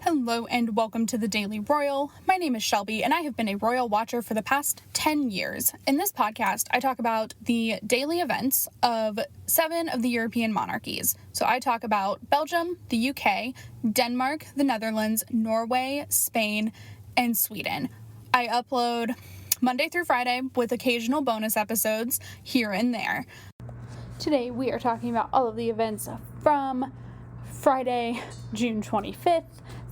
Hello and welcome to the Daily Royal. My name is Shelby and I have been a royal watcher for the past 10 years. In this podcast, I talk about the daily events of 7 of the European monarchies. So I talk about Belgium, the UK, Denmark, the Netherlands, Norway, Spain, and Sweden. I upload Monday through Friday with occasional bonus episodes here and there. Today we are talking about all of the events from Friday, June 25th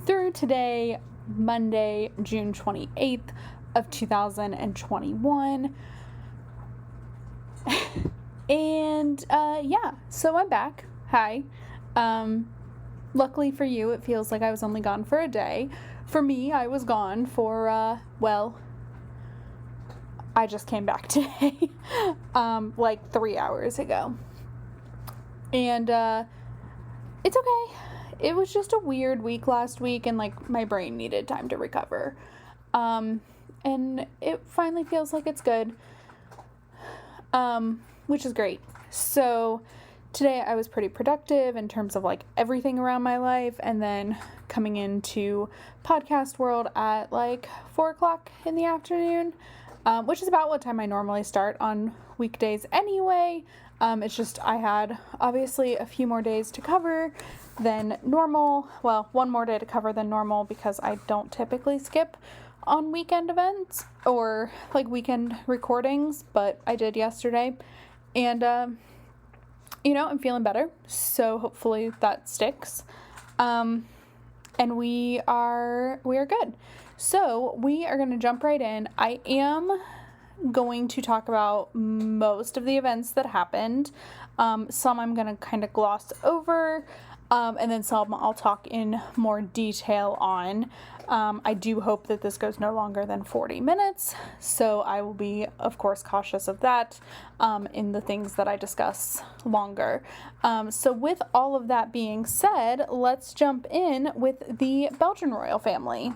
through today, Monday, June 28th of 2021. And so I'm back. Hi. Luckily for you, it feels like I was only gone for a day. For me, I was gone for, I just came back today, like 3 hours ago. And, it's okay. It was just a weird week last week, and like my brain needed time to recover. And it finally feels like it's good, which is great. So today I was pretty productive in terms of like everything around my life, and then coming into podcast world at like 4:00 in the afternoon, which is about what time I normally start on weekdays anyway. It's just I had obviously a few more days to cover than normal. Well, one more day to cover than normal because I don't typically skip on weekend events or like weekend recordings, but I did yesterday. And, I'm feeling better. So hopefully that sticks. And we are good. So we are going to jump right in. I am going to talk about most of the events that happened. Some I'm going to kind of gloss over, and then some I'll talk in more detail on. I do hope that this goes no longer than 40 minutes, so I will be, of course, cautious of that in the things that I discuss longer. So with all of that being said, let's jump in with the Belgian royal family.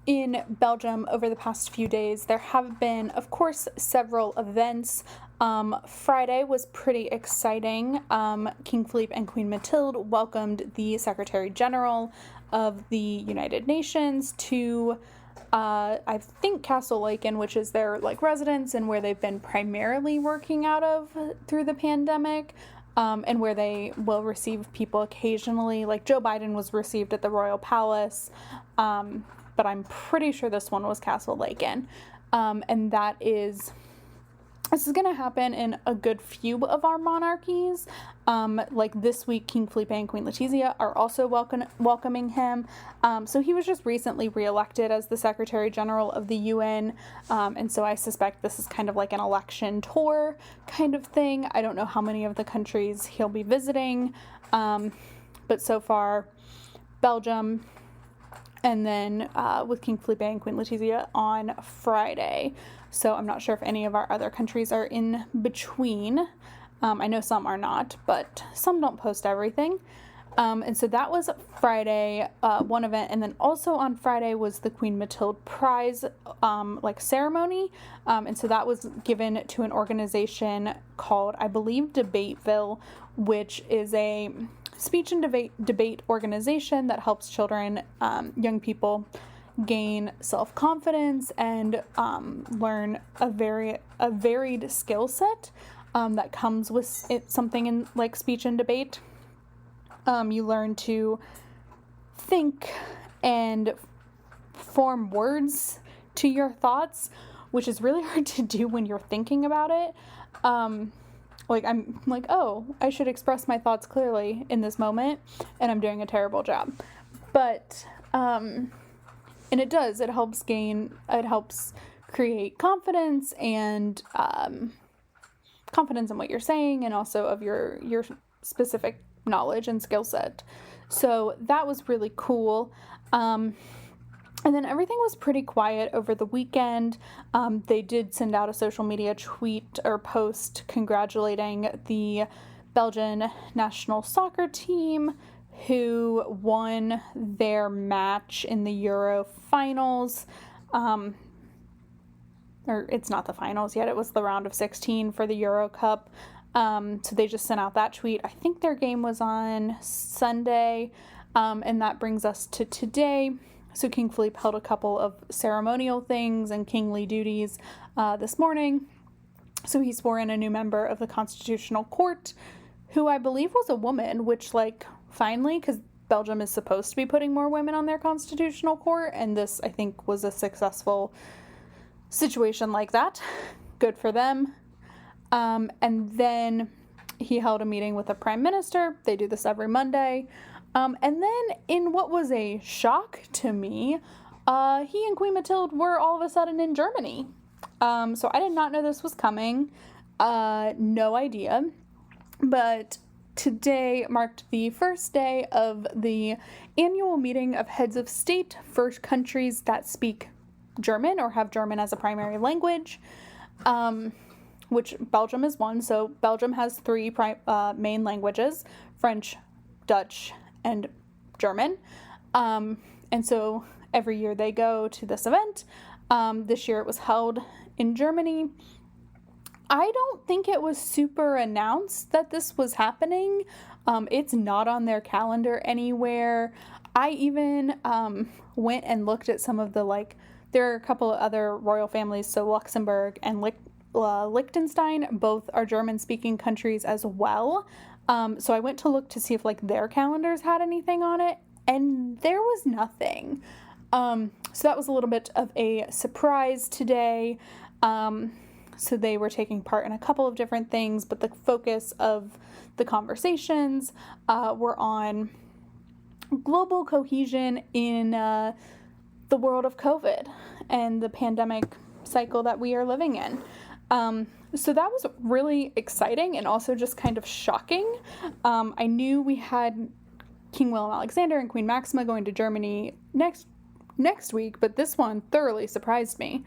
In Belgium, over the past few days, there have been, of course, several events. Friday was pretty exciting. King Philippe and Queen Mathilde welcomed the Secretary General of the United Nations to, I think, Castle Laeken, which is their residence and where they've been primarily working out of through the pandemic. And where they will receive people occasionally. Like Joe Biden was received at the Royal Palace. But I'm pretty sure this one was Castle Laeken. And this is going to happen in a good few of our monarchies. Like this week, King Felipe and Queen Letizia are also welcoming him. So he was just recently reelected as the Secretary General of the UN. And so I suspect this is kind of like an election tour kind of thing. I don't know how many of the countries he'll be visiting. But so far, Belgium, and then with King Felipe and Queen Letizia on Friday. So I'm not sure if any of our other countries are in between. I know some are not, but some don't post everything. And so that was Friday, one event. And then also on Friday was the Queen Mathilde Prize ceremony. And so that was given to an organization called, I believe, Debateville, which is a speech and debate organization that helps children, young people, gain self-confidence and learn a varied skill set that comes with something in like speech and debate. You learn to think and form words to your thoughts, which is really hard to do when you're thinking about it. I'm like, oh, I should express my thoughts clearly in this moment, and I'm doing a terrible job. But, and it does, it helps create confidence and, confidence in what you're saying and also of your specific knowledge and skill set. So that was really cool. And then everything was pretty quiet over the weekend. They did send out a social media tweet or post congratulating the Belgian national soccer team who won their match in the Euro finals. Or it's not the finals yet, it was the round of 16 for the Euro Cup. So they just sent out that tweet. I think their game was on Sunday, and that brings us to today. So King Philippe held a couple of ceremonial things and kingly duties this morning. So he swore in a new member of the Constitutional Court, who I believe was a woman, which, like, finally, because Belgium is supposed to be putting more women on their Constitutional Court, and this, I think, was a successful situation like that. Good for them. And then he held a meeting with the Prime Minister. They do this every Monday. And then, in what was a shock to me, he and Queen Mathilde were all of a sudden in Germany. So I did not know this was coming. No idea. But today marked the first day of the annual meeting of heads of state for countries that speak German or have German as a primary language, which Belgium is one. So Belgium has three main languages: French, Dutch, and German. And so every year they go to this event. This year it was held in Germany. I don't think it was super announced that this was happening. It's not on their calendar anywhere. I even went and looked at some of the, there are a couple of other royal families, so Luxembourg and Liechtenstein, both are German-speaking countries as well. So I went to look to see if, their calendars had anything on it, and there was nothing. So that was a little bit of a surprise today. So they were taking part in a couple of different things, but the focus of the conversations were on global cohesion in the world of COVID and the pandemic cycle that we are living in. So that was really exciting and also just kind of shocking. I knew we had King Willem-Alexander and Queen Maxima going to Germany next week, but this one thoroughly surprised me.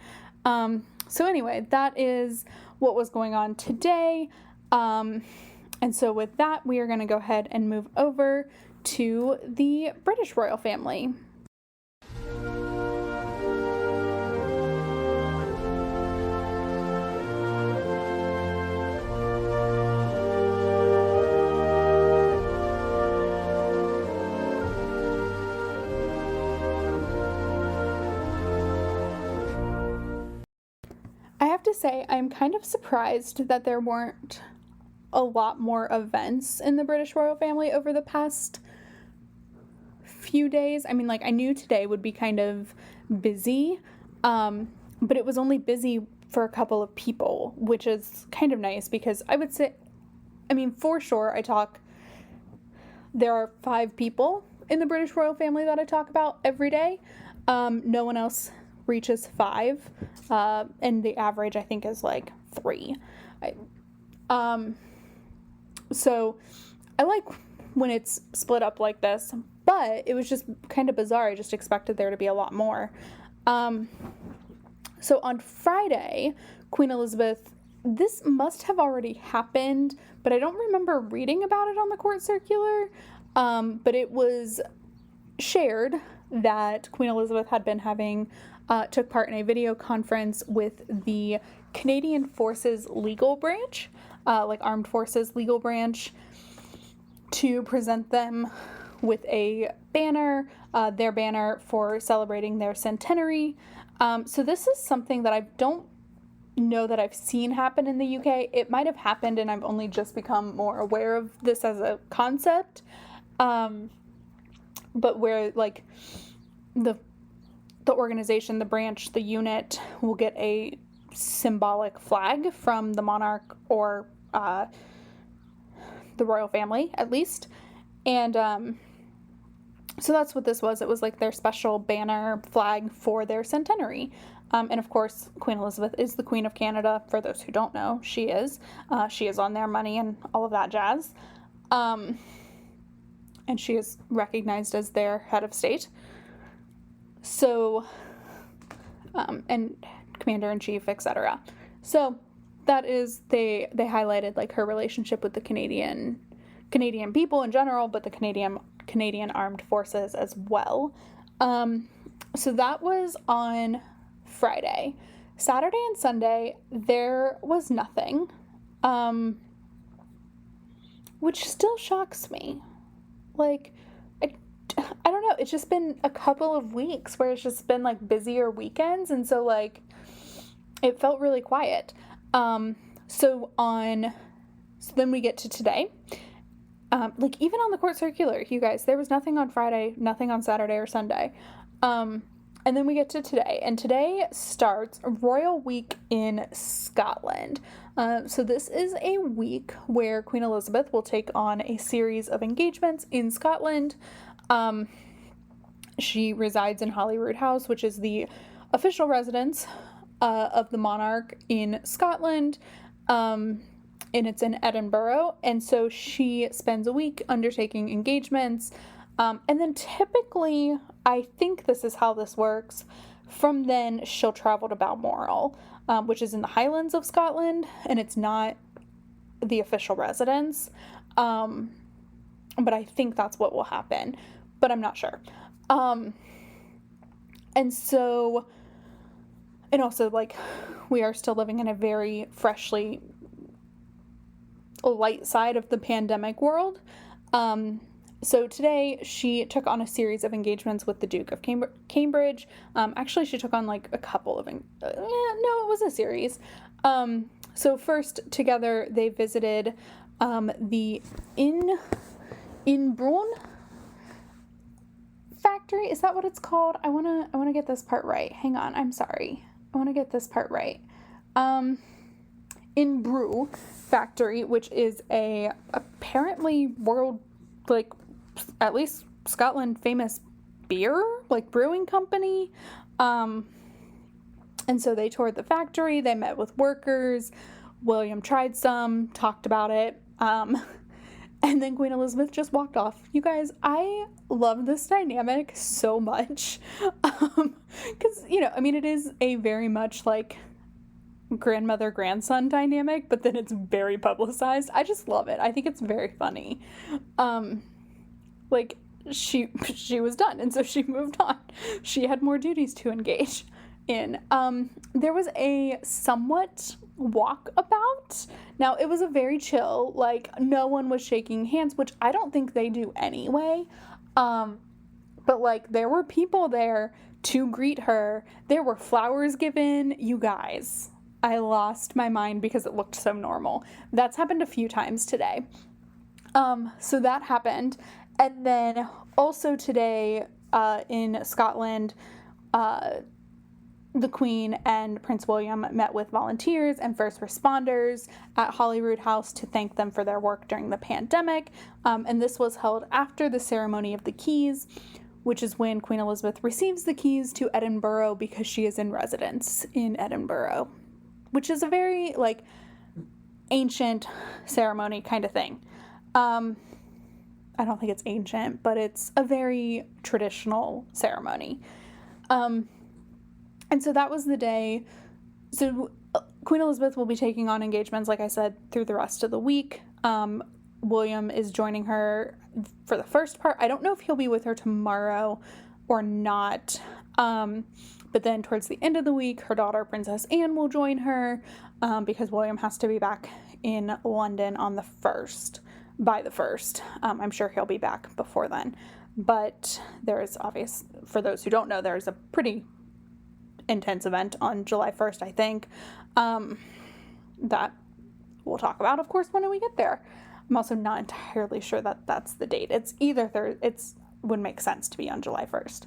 So anyway, that is what was going on today. And so with that, we are going to go ahead and move over to the British royal family. I have to say, I'm kind of surprised that there weren't a lot more events in the British royal family over the past few days. I mean, I knew today would be kind of busy, but it was only busy for a couple of people, which is kind of nice because I would say, for sure, there are 5 people in the British royal family that I talk about every day. No one else reaches 5, and the average I think is 3. So I like when it's split up like this, but it was just kind of bizarre. I just expected there to be a lot more. So on Friday, Queen Elizabeth, this must have already happened, but I don't remember reading about it on the court circular. But it was shared that Queen Elizabeth had been took part in a video conference with the Canadian Forces legal branch, Armed Forces legal branch, to present them with a banner, their banner for celebrating their centenary. So this is something that I don't know that I've seen happen in the UK. It might have happened and I've only just become more aware of this as a concept. But where the organization, the branch, the unit will get a symbolic flag from the monarch or the royal family, at least. And so that's what this was. It was their special banner flag for their centenary. And of course, Queen Elizabeth is the Queen of Canada. For those who don't know, she is. She is on their money and all of that jazz. And she is recognized as their head of state. So, and commander-in-chief, etc. So that is, they highlighted like her relationship with the Canadian people in general, but the Canadian Armed Forces as well. So that was on Friday. Saturday and Sunday, there was nothing, which still shocks me. Like, I don't know, it's just been a couple of weeks where it's just been, like, busier weekends, and so, like, it felt really quiet. So then we get to today. Like, even on the court circular, you guys, there was nothing on Friday, nothing on Saturday or Sunday. And then we get to today, and today starts Royal Week in Scotland. So this is a week where Queen Elizabeth will take on a series of engagements in Scotland. She resides in Holyrood House, which is the official residence of the monarch in Scotland, and it's in Edinburgh, and so she spends a week undertaking engagements, and then typically, I think this is how this works, from then she'll travel to Balmoral, which is in the Highlands of Scotland, and it's not the official residence, but I think that's what will happen, but I'm not sure. And so, and also, like, we are still living in a very freshly light side of the pandemic world. So today she took on a series of engagements with the Duke of Cambridge. Actually, she took on like a couple of, it was a series. So first together they visited the Inbrun factory. Is that what it's called? I wanna get this part right. Hang on, I'm sorry. I wanna get this part right. Inbrew factory, which is a apparently world, like, at least Scotland famous beer, like, brewing company. And so they toured the factory, they met with workers, William tried some, talked about it, and then Queen Elizabeth just walked off. You guys, I love this dynamic so much, because, it is a very much, like, grandmother-grandson dynamic, but then it's very publicized. I just love it. I think it's very funny. Like, she was done, and so she moved on. She had more duties to engage in. There was a somewhat walkabout. Now, it was a very chill, like, no one was shaking hands, which I don't think they do anyway. But, like, there were people there to greet her. There were flowers given. You guys, I lost my mind because it looked so normal. That's happened a few times today. So that happened. And then also today, in Scotland, the Queen and Prince William met with volunteers and first responders at Holyrood House to thank them for their work during the pandemic. And this was held after the ceremony of the keys, which is when Queen Elizabeth receives the keys to Edinburgh because she is in residence in Edinburgh, which is a very, like, ancient ceremony kind of thing. I don't think it's ancient, but it's a very traditional ceremony. And so that was the day. So Queen Elizabeth will be taking on engagements, like I said, through the rest of the week. William is joining her for the first part. I don't know if he'll be with her tomorrow or not. But then towards the end of the week, her daughter, Princess Anne, will join her because William has to be back in London on the 1st, by the 1st. I'm sure he'll be back before then. But there is for those who don't know, there's a pretty intense event on July 1st, I think, that we'll talk about, of course, when we get there. I'm also not entirely sure that that's the date. It's either would make sense to be on July 1st.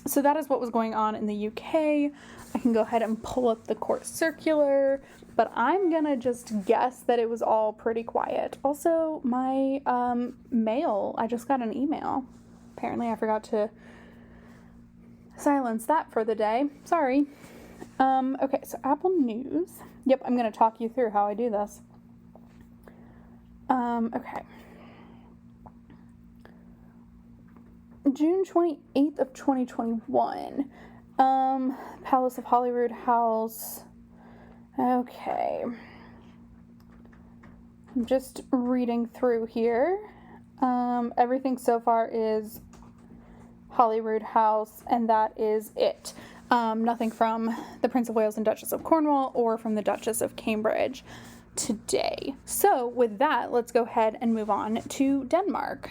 So that is what was going on in the UK. I can go ahead and pull up the court circular, but I'm gonna just guess that it was all pretty quiet. Also, my mail, I just got an email. Apparently I forgot to silence that for the day. Sorry. Okay, so Apple News. Yep, I'm gonna talk you through how I do this. Okay. June 28th of 2021. Palace of Holyrood House. Okay. I'm just reading through here. Everything so far is Holyrood House, and that is it. Nothing from the Prince of Wales and Duchess of Cornwall or from the Duchess of Cambridge today. So with that, let's go ahead and move on to Denmark.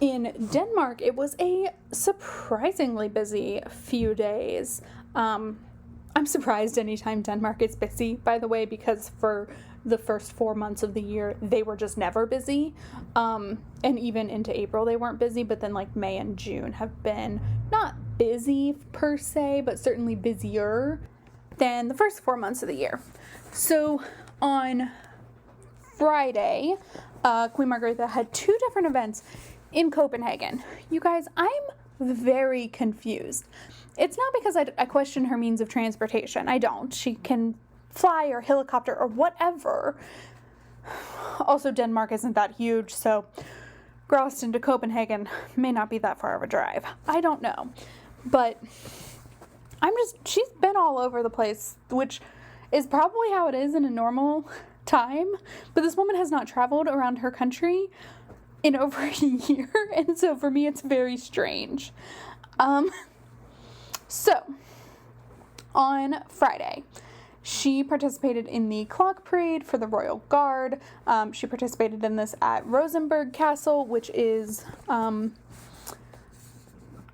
In Denmark, it was a surprisingly busy few days. I'm surprised anytime Denmark is busy, by the way, because for the first 4 months of the year, they were just never busy. And even into April, they weren't busy, but then like May and June have been not busy per se, but certainly busier than the first 4 months of the year. So on Friday, Queen Margrethe had 2 different events in Copenhagen. You guys, I'm very confused. It's not because I question her means of transportation. I don't. She can fly or helicopter or whatever. Also, Denmark isn't that huge, so Gråsten to Copenhagen may not be that far of a drive. I don't know. But she's been all over the place, which is probably how it is in a normal time. But this woman has not traveled around her country in over a year, and so for me it's very strange. So on Friday, she participated in the clock parade for the Royal Guard. She participated in this at Rosenborg Castle, which is I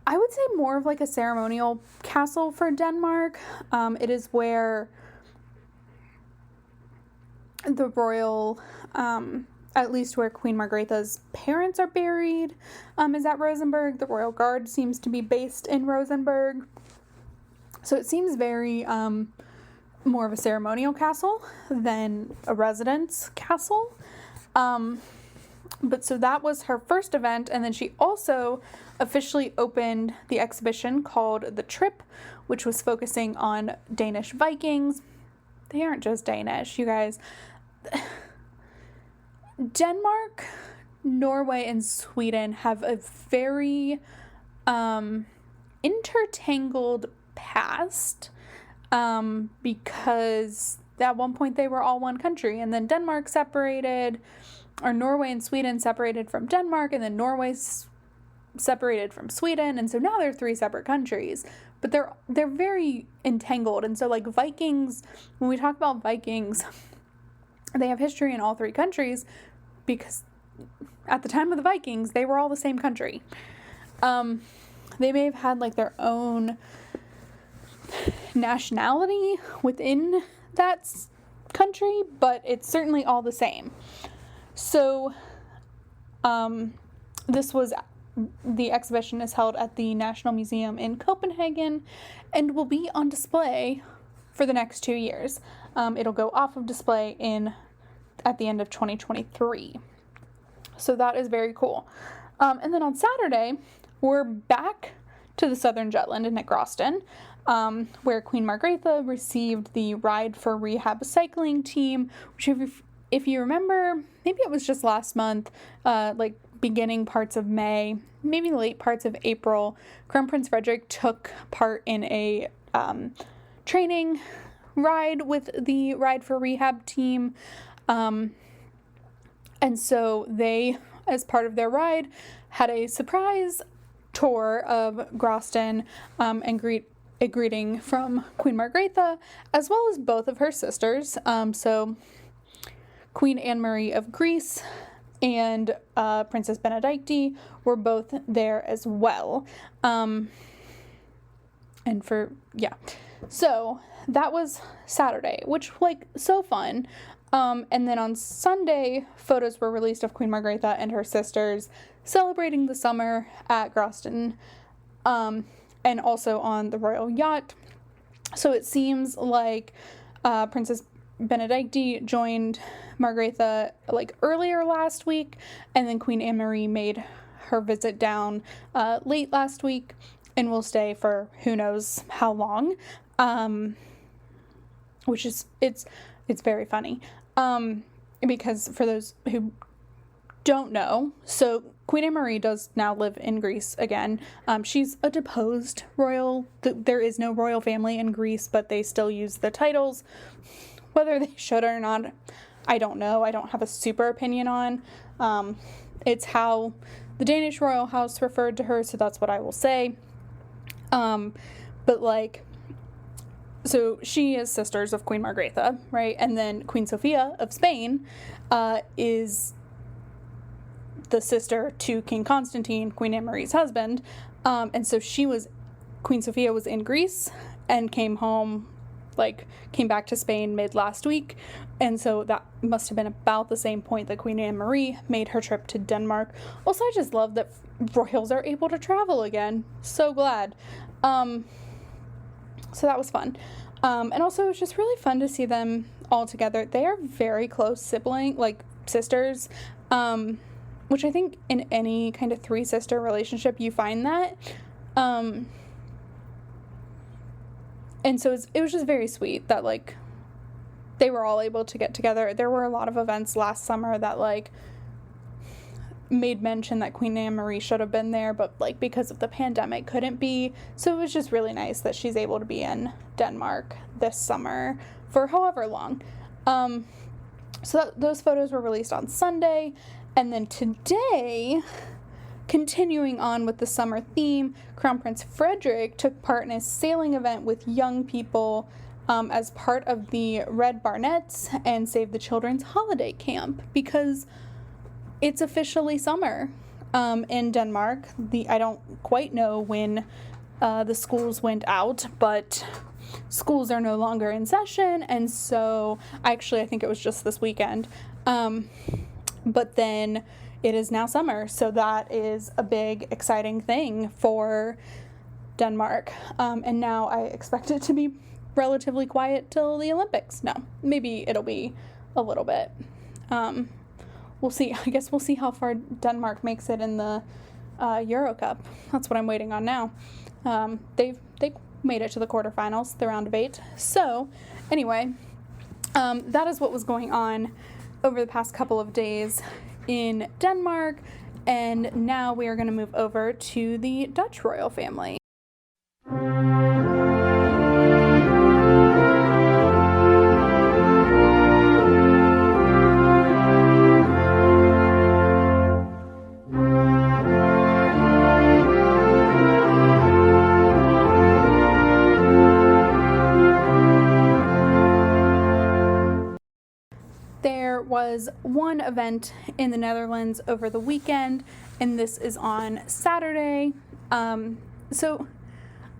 would say more of like a ceremonial castle for Denmark. It is where the royal at least where Queen Margrethe's parents are buried, is at Rosenborg. The Royal Guard seems to be based in Rosenborg. So it seems very more of a ceremonial castle than a residence castle. But so that was her first event, and then she also officially opened the exhibition called The Trip, which was focusing on Danish Vikings. They aren't just Danish, you guys. Denmark, Norway, and Sweden have a very intertangled past because at one point they were all one country, and then Denmark separated, or Norway and Sweden separated from Denmark, and then Norway's separated from Sweden, and so now they're 3 separate countries, but they're very entangled. And so like Vikings, when we talk about Vikings, they have history in all 3 countries because at the time of the Vikings, they were all the same country. They may have had like their own nationality within that country, but it's certainly all the same. So the exhibition is held at the National Museum in Copenhagen and will be on display for the next 2 years. It'll go off of display at the end of 2023. So that is very cool. And then on Saturday, we're back to the Southern Jutland and at Gråsten, where Queen Margrethe received the Ride for Rehab cycling team, which if you remember, maybe it was just last month, like beginning parts of May, maybe late parts of April, Crown Prince Frederik took part in a training ride with the Ride for Rehab team. And so they, as part of their ride, had a surprise tour of Gråsten and a greeting from Queen Margrethe, as well as both of her sisters. So Queen Anne-Marie of Greece and Princess Benedicte were both there as well. So that was Saturday, which, like, so fun. And then on Sunday, photos were released of Queen Margrethe and her sisters celebrating the summer at Gråsten. And and also on the royal yacht. So it seems like Princess Benedicte joined Margrethe like earlier last week, and then Queen Anne-Marie made her visit down late last week and will stay for who knows how long, which is it's very funny, because for those who don't know, so Queen Anne-Marie does now live in Greece again. She's a deposed royal. There is no royal family in Greece, but they still use the titles. Whether they should or not, I don't know. I don't have a super opinion on. It's how the Danish royal house referred to her, so that's what I will say. But like, so she is sisters of Queen Margrethe, right? And then Queen Sophia of Spain is the sister to King Constantine, Queen Anne-Marie's husband. And so Queen Sophia was in Greece and came back to Spain mid last week. And so that must have been about the same point that Queen Anne-Marie made her trip to Denmark. Also, I just love that royals are able to travel again. So glad. So that was fun. And also it was just really fun to see them all together. They are very close sisters. Which I think in any kind of three-sister relationship, you find that. And so it was just very sweet that, like, they were all able to get together. There were a lot of events last summer that, like, made mention that Queen Anne-Marie should have been there, but, like, because of the pandemic, couldn't be. So it was just really nice that she's able to be in Denmark this summer for however long. So those photos were released on Sunday. And then today, continuing on with the summer theme, Crown Prince Frederik took part in a sailing event with young people as part of the Red Barnets and Save the Children's holiday camp, because it's officially summer in Denmark. I don't quite know when the schools went out, but schools are no longer in session, and so I think it was just this weekend. But then it is now summer, so that is a big, exciting thing for Denmark. And now I expect it to be relatively quiet till the Olympics. No, maybe it'll be a little bit. We'll see. I guess we'll see how far Denmark makes it in the Euro Cup. That's what I'm waiting on now. They made it to the quarterfinals, the round of 8. So anyway, that is what was going on over the past couple of days in Denmark, and now we are going to move over to the Dutch royal family. Was one event in the Netherlands over the weekend, and this is on Saturday. So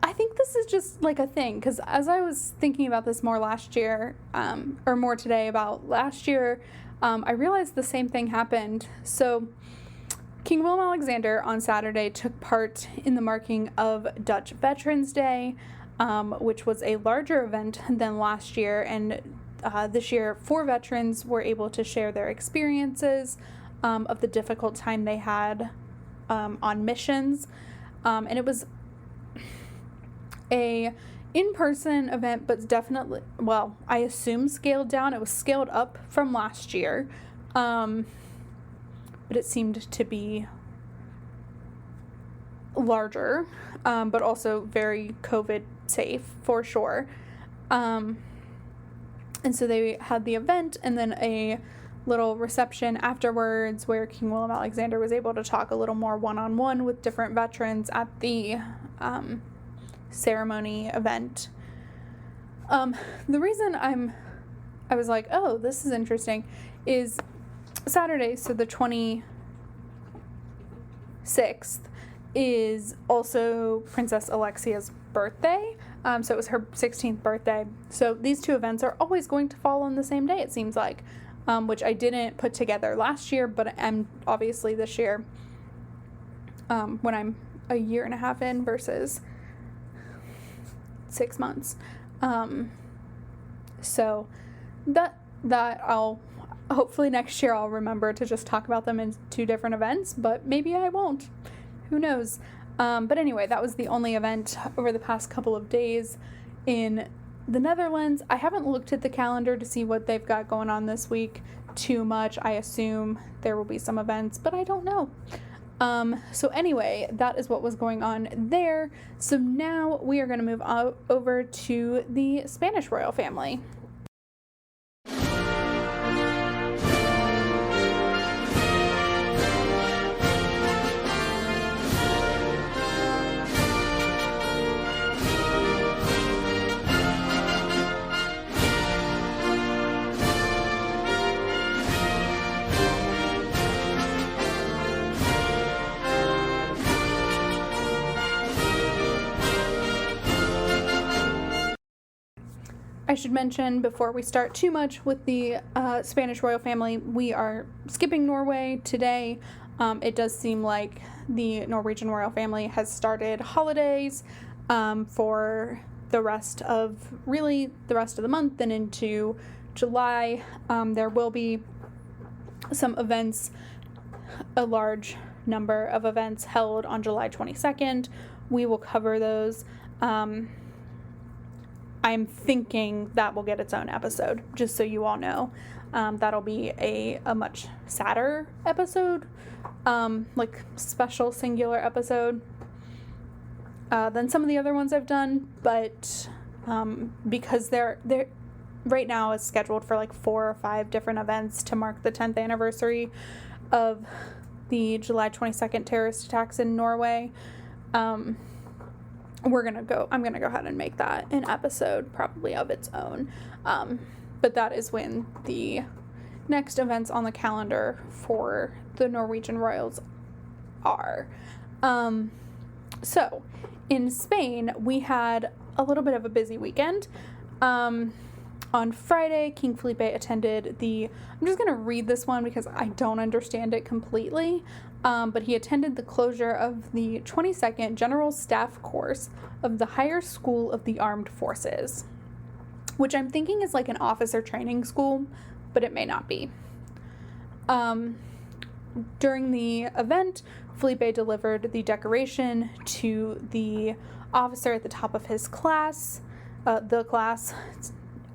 I think this is just like a thing, because as I was thinking about this more last year, or more today about last year, I realized the same thing happened. So King Willem-Alexander on Saturday took part in the marking of Dutch Veterans Day, which was a larger event than last year, and this year, 4 veterans were able to share their experiences of the difficult time they had on missions. And it was a in-person event, but definitely, well, I assume scaled down. It was scaled up from last year, but it seemed to be larger, but also very COVID safe for sure. And so they had the event and then a little reception afterwards where King Willem-Alexander was able to talk a little more one-on-one with different veterans at the ceremony event. The reason I was like, oh, this is interesting, is Saturday, so the 26th, is also Princess Alexia's birthday. So it was her 16th birthday. So these two events are always going to fall on the same day, it seems like, which I didn't put together last year, but am obviously this year, when I'm a year and a half in versus 6 months. So that I'll hopefully next year I'll remember to just talk about them in 2 different events, but maybe I won't. Who knows? But anyway, that was the only event over the past couple of days in the Netherlands. I haven't looked at the calendar to see what they've got going on this week too much. I assume there will be some events, but I don't know. So anyway, that is what was going on there. So now we are going to move over to the Spanish royal family. I should mention before we start too much with the Spanish royal family, we are skipping Norway today. It does seem like the Norwegian royal family has started holidays for the rest of the month and into July. There will be some events, a large number of events held on July 22nd. We will cover those. I'm thinking that will get its own episode, just so you all know. That'll be a much sadder episode, like special singular episode, than some of the other ones I've done, but because they're right now is scheduled for like 4 or 5 different events to mark the 10th anniversary of the July 22nd terrorist attacks in Norway. I'm gonna go ahead and make that an episode probably of its own. But that is when the next events on the calendar for the Norwegian royals are. So in Spain, we had a little bit of a busy weekend. On Friday, King Felipe attended I'm just going to read this one because I don't understand it completely, but he attended the closure of the 22nd General Staff Course of the Higher School of the Armed Forces, which I'm thinking is like an officer training school, but it may not be. During the event, Felipe delivered the decoration to the officer at the top of his class,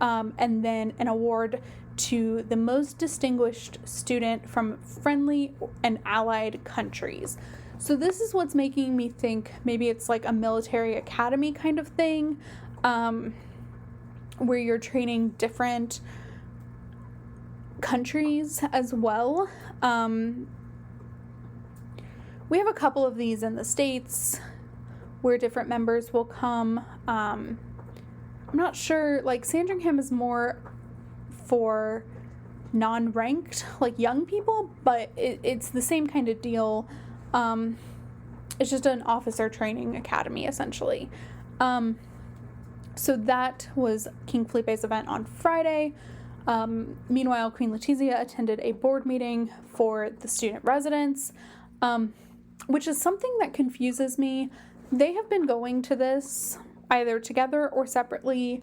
and then an award to the most distinguished student from friendly and allied countries. So this is what's making me think maybe it's like a military academy kind of thing, where you're training different countries as well. We have a couple of these in the States where different members will come. I'm not sure, like Sandringham is more for non-ranked, like young people, but it's the same kind of deal. It's just an officer training academy, essentially. So that was King Felipe's event on Friday. Meanwhile, Queen Letizia attended a board meeting for the student residents, which is something that confuses me. They have been going to this either together or separately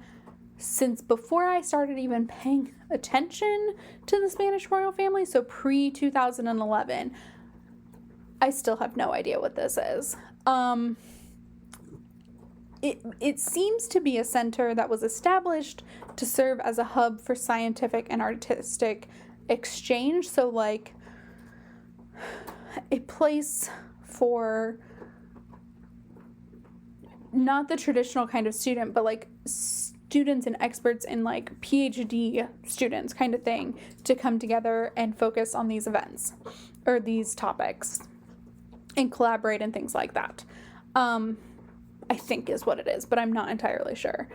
since before I started even paying attention to the Spanish royal family, so pre-2011. I still have no idea what this is. It seems to be a center that was established to serve as a hub for scientific and artistic exchange, so like a place for not the traditional kind of student, but like students and experts and like PhD students kind of thing to come together and focus on these events or these topics and collaborate and things like that. I think is what it is, but I'm not entirely sure.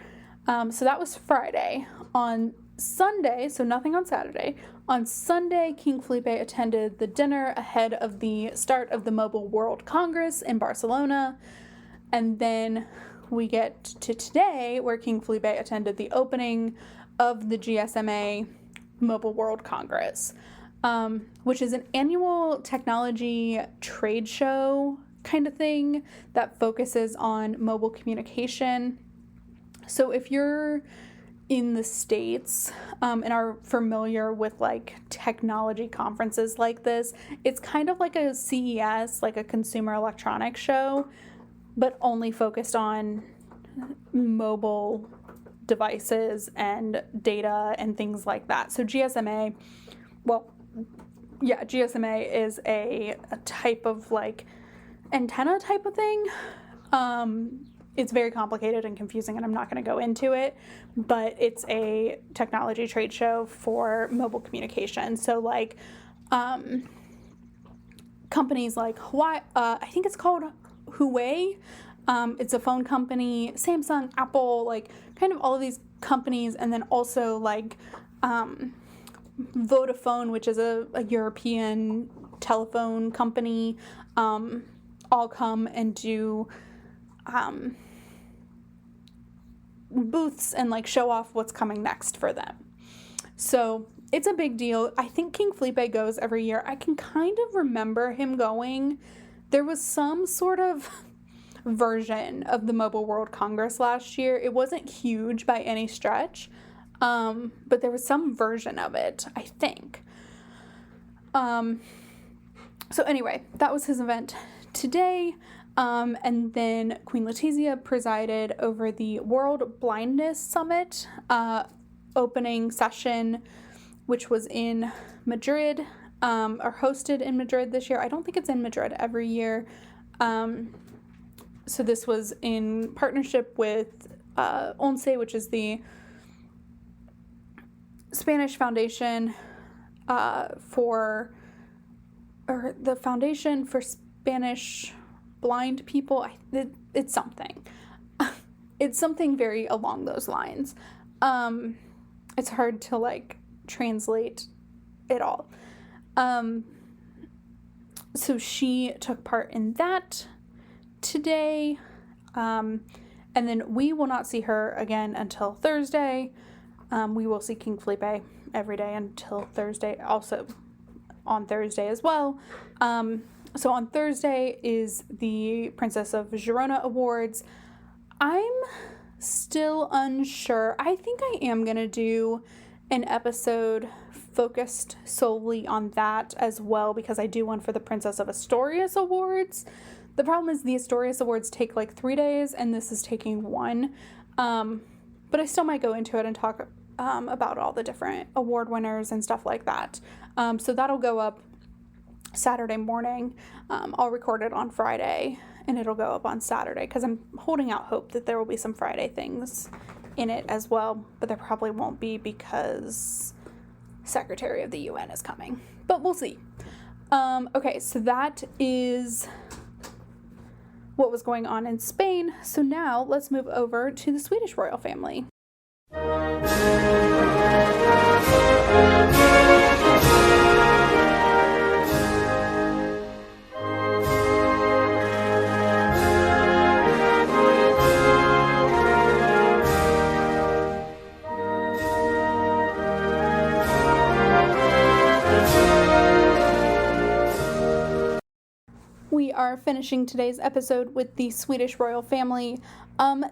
So that was Friday. On Sunday, so nothing on Saturday, on Sunday, King Felipe attended the dinner ahead of the start of the Mobile World Congress in Barcelona. And then we get to today, where King Felipe attended the opening of the GSMA Mobile World Congress, which is an annual technology trade show kind of thing that focuses on mobile communication. So if you're in the States and are familiar with like technology conferences like this, it's kind of like a CES, like a consumer electronics show, but only focused on mobile devices and data and things like that. So GSMA is a type of like antenna type of thing. It's very complicated and confusing, and I'm not going to go into it, but it's a technology trade show for mobile communication. So like companies like Huawei, I think it's called Huawei. It's a phone company, Samsung, Apple, like kind of all of these companies, and then also like Vodafone, which is a European telephone company, all come and do booths and like show off what's coming next for them. So it's a big deal. I think King Felipe goes every year. I can kind of remember him going. There was some sort of version of the Mobile World Congress last year. It wasn't huge by any stretch, but there was some version of it, I think. So anyway, that was his event today. And then Queen Letizia presided over the World Blindness Summit opening session, which was in Madrid, or hosted in Madrid this year. I don't think it's in Madrid every year. So this was in partnership with ONCE, which is the Spanish Foundation for Spanish blind people. It's something. It's something very along those lines. It's hard to like translate it all. So she took part in that today. And then we will not see her again until Thursday. We will see King Felipe every day until Thursday, also on Thursday as well. So on Thursday is the Princess of Girona Awards. I'm still unsure. I think I am going to do an episode focused solely on that as well, because I do one for the Princess of Asturias Awards. The problem is the Asturias Awards take like 3 days, and this is taking 1. But I still might go into it and talk about all the different award winners and stuff like that. So that'll go up Saturday morning. I'll record it on Friday, and it'll go up on Saturday, because I'm holding out hope that there will be some Friday things in it as well, but there probably won't be because Secretary of the UN is coming, but we'll see. Okay, so that is what was going on in Spain. So now let's move over to the Swedish royal family. We are finishing today's episode with the Swedish royal family.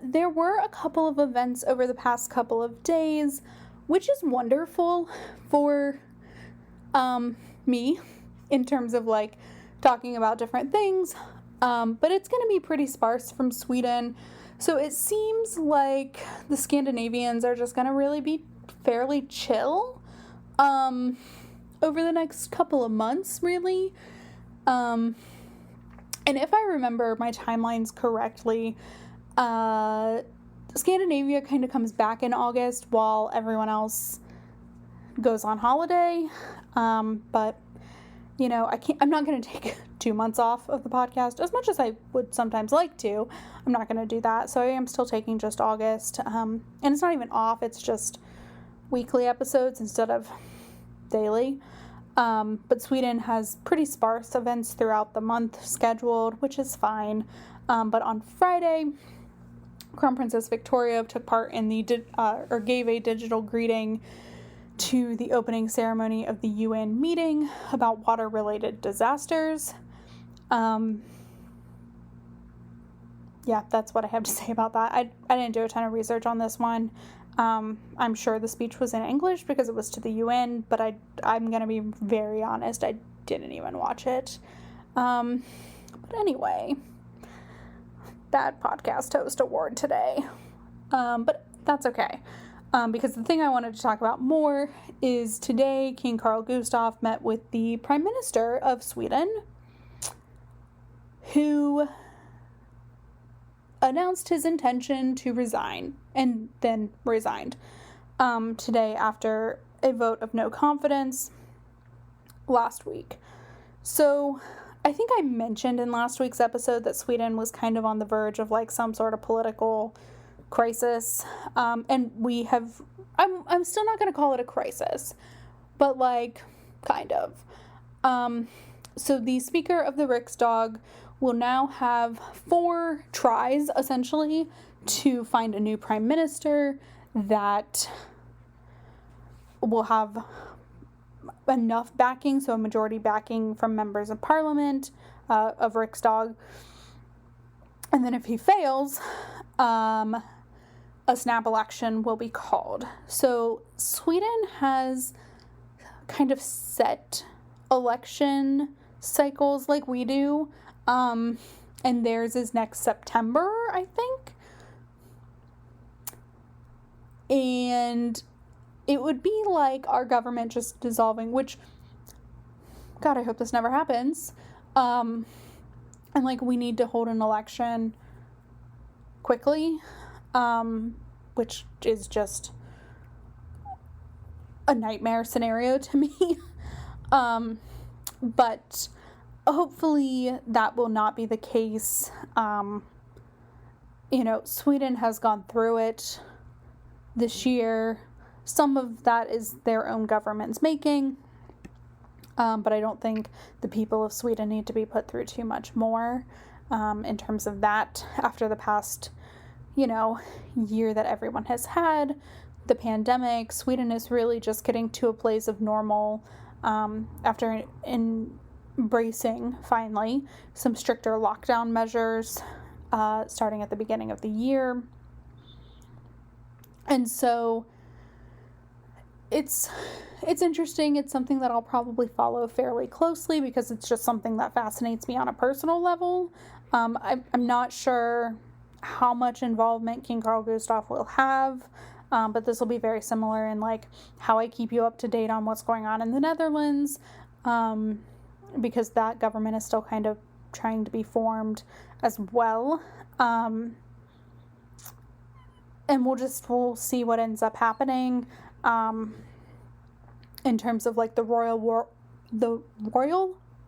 There were a couple of events over the past couple of days, which is wonderful for me in terms of like talking about different things, but it's going to be pretty sparse from Sweden. So it seems like the Scandinavians are just going to really be fairly chill over the next couple of months, really. And if I remember my timelines correctly, Scandinavia kind of comes back in August while everyone else goes on holiday. But, you know, I'm not going to take 2 months off of the podcast as much as I would sometimes like to. I'm not going to do that. So I am still taking just August. And it's not even off. It's just weekly episodes instead of daily. But Sweden has pretty sparse events throughout the month scheduled, which is fine. But on Friday, Crown Princess Victoria took part in gave a digital greeting to the opening ceremony of the UN meeting about water-related disasters. yeah, that's what I have to say about that. I didn't do a ton of research on this one. I'm sure the speech was in English because it was to the UN, but I'm going to be very honest, I didn't even watch it. But anyway, bad podcast host award today. But that's okay. Because the thing I wanted to talk about more is today King Carl Gustaf met with the Prime Minister of Sweden, who announced his intention to resign and then resigned today after a vote of no confidence last week. So I think I mentioned in last week's episode that Sweden was kind of on the verge of like some sort of political crisis. And we have, I'm still not going to call it a crisis, but like kind of. So the Speaker of the Riksdag will now have 4 tries, essentially, to find a new prime minister that will have enough backing, so a majority backing from members of parliament, of Riksdag. And then if he fails, a snap election will be called. So Sweden has kind of set election cycles like we do. And theirs is next September, I think. And it would be like our government just dissolving, which, God, I hope this never happens. And like we need to hold an election quickly, which is just a nightmare scenario to me. But hopefully that will not be the case. Sweden has gone through it this year. Some of that is their own government's making. But I don't think the people of Sweden need to be put through too much more in terms of that after the past, year that everyone has had. The pandemic, Sweden is really just getting to a place of normal after embracing, finally, some stricter lockdown measures starting at the beginning of the year. And so it's interesting. It's something that I'll probably follow fairly closely because it's just something that fascinates me on a personal level. I'm not sure how much involvement King Carl Gustaf will have, but this will be very similar in like how I keep you up to date on what's going on in the Netherlands, because that government is still kind of trying to be formed as well. And we'll see what ends up happening. In terms of like the royal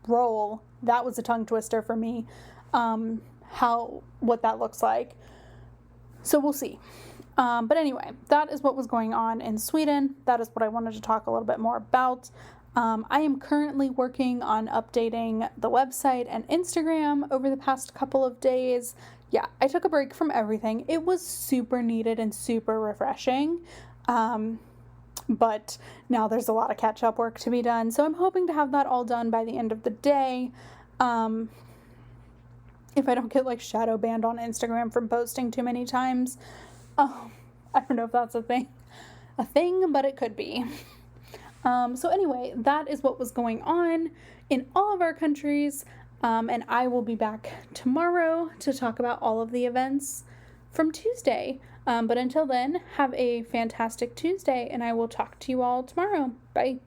role, that was a tongue twister for me, what that looks like. So we'll see. But anyway, that is what was going on in Sweden. That is what I wanted to talk a little bit more about. I am currently working on updating the website and Instagram over the past couple of days. Yeah, I took a break from everything. It was super needed and super refreshing. But now there's a lot of catch-up work to be done. So I'm hoping to have that all done by the end of the day. If I don't get like shadow banned on Instagram from posting too many times. I don't know if that's a thing, but it could be. So anyway, that is what was going on in all of our countries. And I will be back tomorrow to talk about all of the events from Tuesday. But until then, have a fantastic Tuesday, and I will talk to you all tomorrow. Bye.